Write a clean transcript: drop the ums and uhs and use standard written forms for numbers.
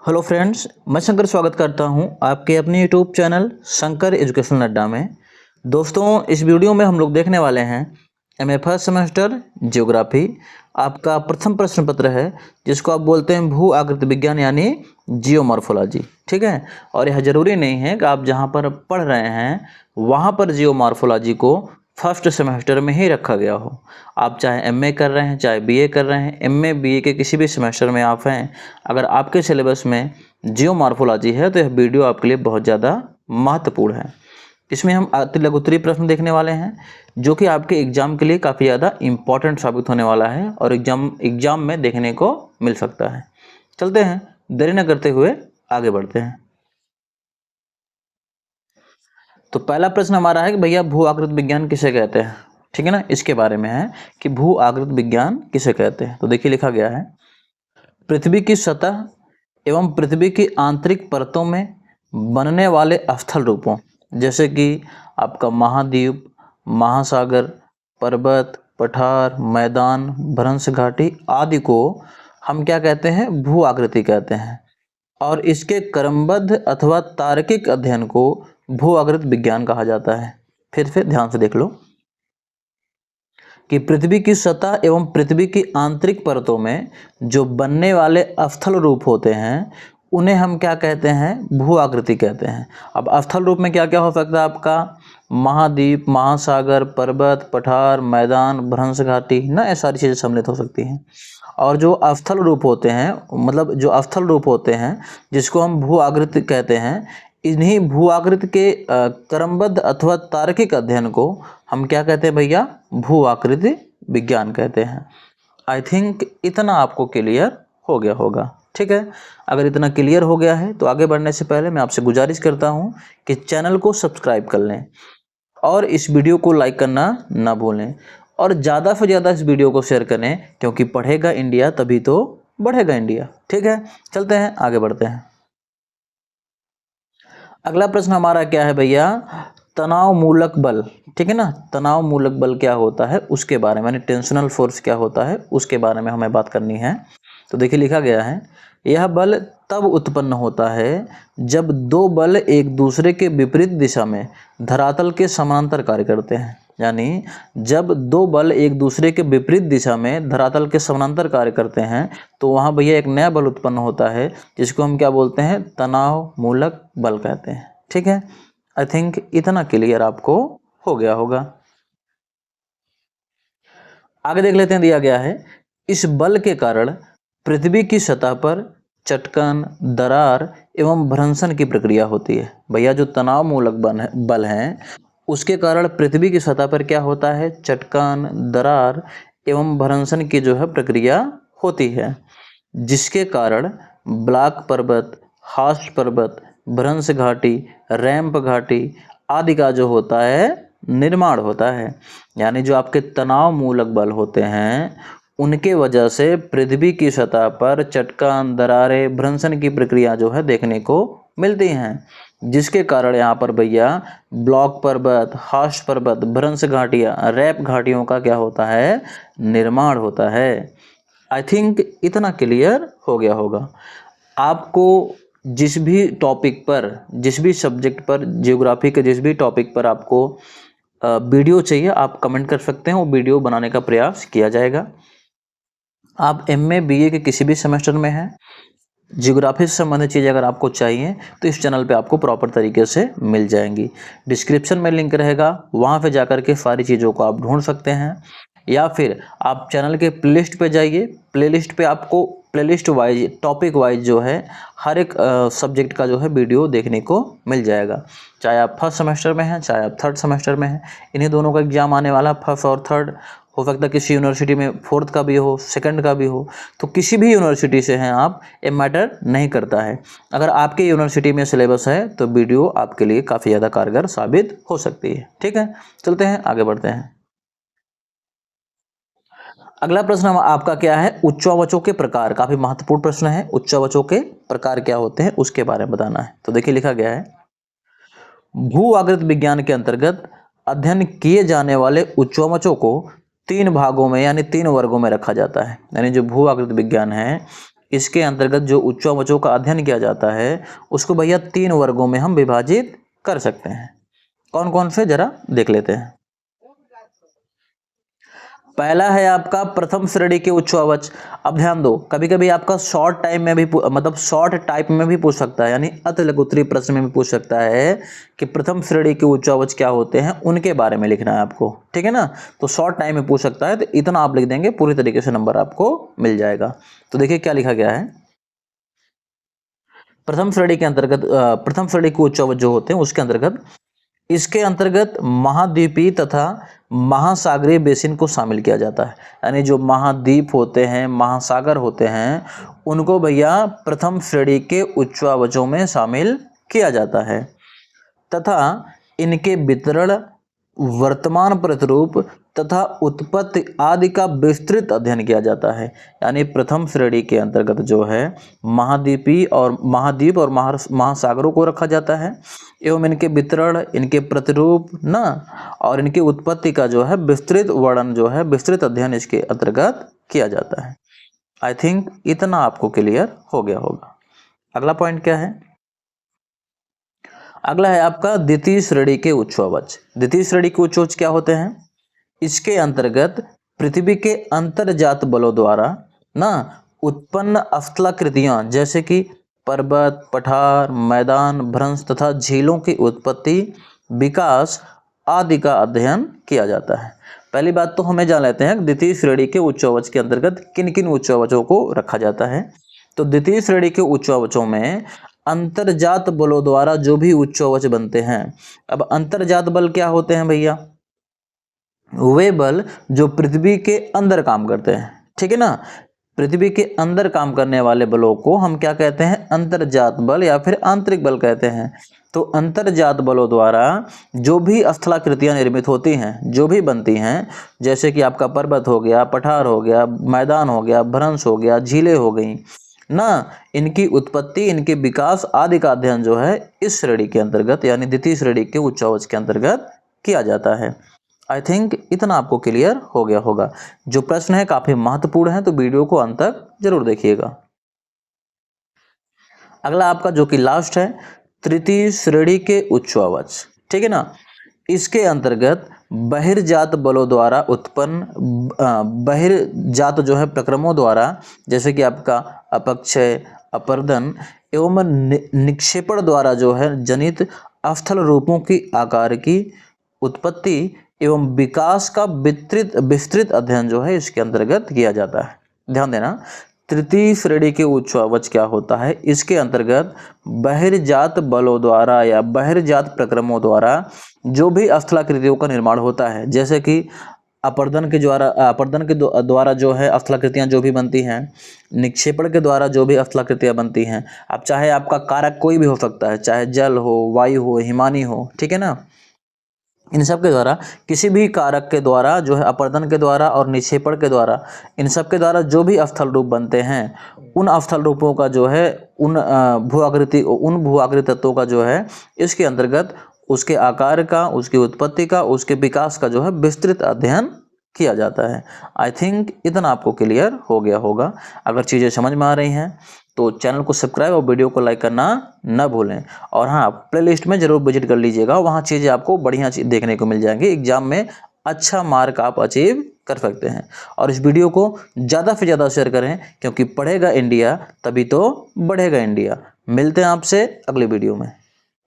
Hello friends, मैं शंकर स्वागत करता हूं आपके अपने यूट्यूब चैनल शंकर एजुकेशनल अड्डा में। दोस्तों, इस वीडियो में हम लोग देखने वाले हैं एमए फर्स्ट सेमेस्टर ज्योग्राफी। आपका प्रथम प्रश्न पत्र है जिसको आप बोलते हैं भू आकृति विज्ञान यानी जियोमॉर्फोलॉजी। ठीक है, और यह ज़रूरी नहीं है कि आप जहां पर पढ़ रहे हैं वहां पर जियोमॉर्फोलॉजी को फर्स्ट सेमेस्टर में ही रखा गया हो। आप चाहे एमए कर रहे हैं, चाहे बीए कर रहे हैं, एमए बीए के किसी भी सेमेस्टर में आप हैं, अगर आपके सिलेबस में जियोमॉर्फोलॉजी है तो यह वीडियो आपके लिए बहुत ज़्यादा महत्वपूर्ण है। इसमें हम अति लघु उत्तरीय प्रश्न देखने वाले हैं जो कि आपके एग्जाम के लिए काफ़ी ज़्यादा इंपॉर्टेंट साबित होने वाला है और एग्जाम में देखने को मिल सकता है। चलते हैं, देरी न करते हुए आगे बढ़ते हैं। तो पहला प्रश्न हमारा है कि भैया भू आकृति विज्ञान किसे कहते हैं। ठीक है ना, इसके बारे में है कि भू आकृति विज्ञान किसे कहते हैं। तो देखिए लिखा गया है, पृथ्वी की सतह एवं पृथ्वी की आंतरिक परतों में बनने वाले स्थल रूपों जैसे कि आपका महाद्वीप, महासागर, पर्वत, पठार, मैदान, भ्रंश घाटी आदि को हम क्या कहते हैं, भू आकृति कहते हैं। और इसके क्रमबद्ध अथवा तार्किक अध्ययन को भू आकृति विज्ञान कहा जाता है। फिर से ध्यान से देख लो कि पृथ्वी की सतह एवं पृथ्वी की आंतरिक परतों में जो बनने वाले स्थल रूप होते हैं उन्हें हम क्या कहते हैं, भू आकृति कहते हैं। अब स्थल रूप में क्या क्या हो सकता है आपका, महाद्वीप, महासागर, पर्वत, पठार, मैदान, भ्रंश घाटी ना, ये सारी चीज़ें सम्मिलित हो सकती हैं। और जो स्थल रूप होते हैं, मतलब जो स्थल रूप होते हैं जिसको हम भू आकृति कहते हैं, इन्हीं भू आकृति के क्रमबद्ध अथवा तार्किक अध्ययन को हम क्या कहते हैं भैया, भू आकृति विज्ञान कहते हैं। आई थिंक इतना आपको क्लियर हो गया होगा। ठीक है, अगर इतना क्लियर हो गया है तो आगे बढ़ने से पहले मैं आपसे गुजारिश करता हूं कि चैनल को सब्सक्राइब कर लें और इस वीडियो को लाइक करना ना भूलें और ज़्यादा से ज़्यादा इस वीडियो को शेयर करें, क्योंकि पढ़ेगा इंडिया तभी तो बढ़ेगा इंडिया। ठीक है, चलते हैं, आगे बढ़ते हैं। अगला प्रश्न हमारा क्या है भैया, तनाव मूलक बल। ठीक है ना, तनाव मूलक बल क्या होता है उसके बारे में, यानी टेंशनल फोर्स क्या होता है उसके बारे में हमें बात करनी है। तो देखिए लिखा गया है, यह बल तब उत्पन्न होता है जब दो बल एक दूसरे के विपरीत दिशा में धरातल के समांतर कार्य करते हैं। यानी जब दो बल एक दूसरे के विपरीत दिशा में धरातल के समांतर कार्य करते हैं तो वहाँ भैया एक नया बल उत्पन्न होता है जिसको हम क्या बोलते हैं, तनाव मूलक बल कहते हैं। ठीक है, आई थिंक इतना क्लियर आपको हो गया होगा। आगे देख लेते हैं, दिया गया है, इस बल के कारण पृथ्वी की सतह पर चटकन, दरार एवं भ्रंशन की प्रक्रिया होती है। भैया जो तनाव मूलक बल है उसके कारण पृथ्वी की सतह पर क्या होता है, चटकन, दरार एवं भ्रंशन की जो है प्रक्रिया होती है, जिसके कारण ब्लॉक पर्वत, हास्ट पर्वत, भ्रंश घाटी, रैंप घाटी आदि का जो होता है निर्माण होता है। यानी जो आपके तनाव मूलक बल होते हैं उनके वजह से पृथ्वी की सतह पर चटकान, दरारें, भ्रंशन की प्रक्रिया जो है देखने को मिलती हैं, जिसके कारण यहाँ पर भैया ब्लॉक पर्वत, हास्ट पर्वत, भ्रंश घाटियाँ, रैप घाटियों का क्या होता है, निर्माण होता है। आई थिंक इतना क्लियर हो गया होगा। आपको जिस भी टॉपिक पर, जिस भी सब्जेक्ट पर, जियोग्राफी के जिस भी टॉपिक पर आपको वीडियो चाहिए आप कमेंट कर सकते हैं, वो वीडियो बनाने का प्रयास किया जाएगा। आप एमए बीए के किसी भी सेमेस्टर में हैं, जियोग्राफी से संबंधित चीज़ें अगर आपको चाहिए तो इस चैनल पे आपको प्रॉपर तरीके से मिल जाएंगी। डिस्क्रिप्शन में लिंक रहेगा, वहाँ पे जाकर के सारी चीज़ों को आप ढूंढ सकते हैं, या फिर आप चैनल के प्लेलिस्ट पे जाइए। प्लेलिस्ट पे आपको प्लेलिस्ट वाइज, टॉपिक वाइज जो है हर एक सब्जेक्ट का जो है वीडियो देखने को मिल जाएगा। चाहे आप फर्स्ट सेमेस्टर में हैं, चाहे आप थर्ड सेमेस्टर में हैं, इन्हीं दोनों का एग्जाम आने वाला, फर्स्ट और थर्ड। हो सकता है किसी यूनिवर्सिटी में फोर्थ का भी हो, सेकंड का भी हो, तो किसी भी यूनिवर्सिटी से हैं आप, ये मैटर नहीं करता है। अगर आपके यूनिवर्सिटी में सिलेबस है तो वीडियो आपके लिए काफ़ी ज़्यादा कारगर साबित हो सकती है। ठीक है, चलते हैं, आगे बढ़ते हैं। अगला प्रश्न आपका क्या है, उच्चावचों के प्रकार। काफी महत्वपूर्ण प्रश्न है, उच्चावचों के प्रकार क्या होते हैं उसके बारे में बताना है। तो देखिए लिखा गया है, भू आकृति विज्ञान के अंतर्गत अध्ययन किए जाने वाले उच्चावचों को तीन भागों में यानी तीन वर्गों में रखा जाता है। यानी जो भू आकृति विज्ञान है इसके अंतर्गत जो उच्चावचों का अध्ययन किया जाता है उसको भैया 3 वर्गों में हम विभाजित कर सकते हैं। कौन कौन से जरा देख लेते हैं। पहला है आपका प्रथम श्रेणी के उच्चावच। अब ध्यान दो, कभी कभी आपका शॉर्ट टाइम में भी मतलब शॉर्ट टाइप में भी पूछ सकता है, यानी अति लघुत्तरीय प्रश्न में भी पूछ सकता है कि प्रथम श्रेणी के उच्चावच क्या होते हैं, उनके बारे में लिखना है आपको, ठीक है ना। तो शॉर्ट टाइम में पूछ सकता है, तो इतना आप लिख देंगे, पूरी तरीके से नंबर आपको मिल जाएगा। तो देखिए क्या लिखा गया है। प्रथम श्रेणी के अंतर्गत प्रथम श्रेणी के उच्चावच जो होते हैं उसके अंतर्गत, इसके अंतर्गत महाद्वीपीय तथा महासागरीय बेसिन को शामिल किया जाता है। यानी जो महाद्वीप होते हैं, महासागर होते हैं, उनको भैया प्रथम श्रेणी के उच्चावचों में शामिल किया जाता है तथा इनके वितरण, वर्तमान प्रतिरूप तथा उत्पत्ति आदि का विस्तृत अध्ययन किया जाता है। यानी प्रथम श्रेणी के अंतर्गत जो है महाद्वीप और महासागरों को रखा जाता है एवं इनके वितरण, इनके प्रतिरूप ना, और इनकी उत्पत्ति का जो है विस्तृत वर्णन जो है, विस्तृत अध्ययन इसके अंतर्गत किया जाता है। आई थिंक इतना आपको क्लियर हो गया होगा। अगला पॉइंट क्या है। अगला है आपका द्वितीय श्रेणी के उच्चावच। द्वितीय श्रेणी के उच्चावच क्या होते हैं। इसके अंतर्गत पृथ्वी के अंतर्जात बलों द्वारा ना उत्पन्न स्थलाकृतियां जैसे कि पर्वत, पठार, मैदान, भ्रंश तथा झीलों की उत्पत्ति, विकास आदि का अध्ययन किया जाता है। पहली बात तो हमें जान लेते हैं द्वितीय श्रेणी के उच्चावच के अंतर्गत किन किन उच्चावचों को रखा जाता है। तो द्वितीय श्रेणी के उच्चावचों में अंतर्जात बलों द्वारा जो भी उच्चावच बनते हैं। अब अंतर्जात बल क्या होते हैं भैया, वे बल जो पृथ्वी के अंदर काम करते हैं, ठीक है ना। पृथ्वी के अंदर काम करने वाले बलों को हम क्या कहते हैं, अंतर्जात बल या फिर आंतरिक बल कहते हैं। तो अंतर्जात बलों द्वारा जो भी स्थलाकृतियां निर्मित होती हैं, जो भी बनती हैं, जैसे कि आपका पर्वत हो गया, पठार हो गया, मैदान हो गया, भ्रंश हो गया, झीलें हो गई ना, इनकी उत्पत्ति, इनके विकास आदि का अध्ययन जो है इस श्रेणी के अंतर्गत यानी द्वितीय श्रेणी के उच्चावच के अंतर्गत किया जाता है। आई थिंक इतना आपको क्लियर हो गया होगा। जो प्रश्न है काफी महत्वपूर्ण है, तो वीडियो को अंत तक जरूर देखिएगा। अगला आपका जो कि लास्ट है तृतीय श्रेणी के उच्चावच, ठीक है ना। इसके अंतर्गत बहिर्जात बलों द्वारा उत्पन्न बहिर्जात जो है प्रक्रमों द्वारा, जैसे कि आपका अपक्षय, अपर्दन एवं निक्षेपण द्वारा जो है जनित स्थल रूपों की आकार की उत्पत्ति एवं विकास का विस्तृत अध्ययन जो है इसके अंतर्गत किया जाता है। ध्यान देना, तृतीय श्रेणी के उच्चावच क्या होता है, इसके अंतर्गत बहिर्जात बलों द्वारा या बहिर्जात प्रक्रमों द्वारा जो भी स्थलाकृतियों का निर्माण होता है, जैसे कि अपर्दन के द्वारा जो है स्थलाकृतियां जो भी बनती हैं, निक्षेपण के द्वारा जो भी स्थलाकृतियां बनती हैं। अब चाहे आपका कारक कोई भी हो सकता है, चाहे जल हो, वायु हो, हिमानी हो, ठीक है ना। इन सब के द्वारा, किसी भी कारक के द्वारा जो है, अपर्दन के द्वारा और निक्षेपण के द्वारा, इन सब के द्वारा जो भी स्थल रूप बनते हैं, उन स्थल रूपों का जो है, उन भू आकृति तत्वों का जो है इसके अंतर्गत उसके आकार का, उसकी उत्पत्ति का, उसके विकास का जो है विस्तृत अध्ययन किया जाता है। आई थिंक इतना आपको क्लियर हो गया होगा। अगर चीज़ें समझ में आ रही हैं तो चैनल को सब्सक्राइब और वीडियो को लाइक करना न भूलें। और हाँ, प्लेलिस्ट में जरूर विजिट कर लीजिएगा, वहाँ चीज़ें आपको बढ़िया देखने को मिल जाएंगी। एग्जाम में अच्छा मार्क आप अचीव कर सकते हैं। और इस वीडियो को ज़्यादा से ज़्यादा शेयर करें, क्योंकि पढ़ेगा इंडिया तभी तो बढ़ेगा इंडिया। मिलते हैं आपसे अगली वीडियो में।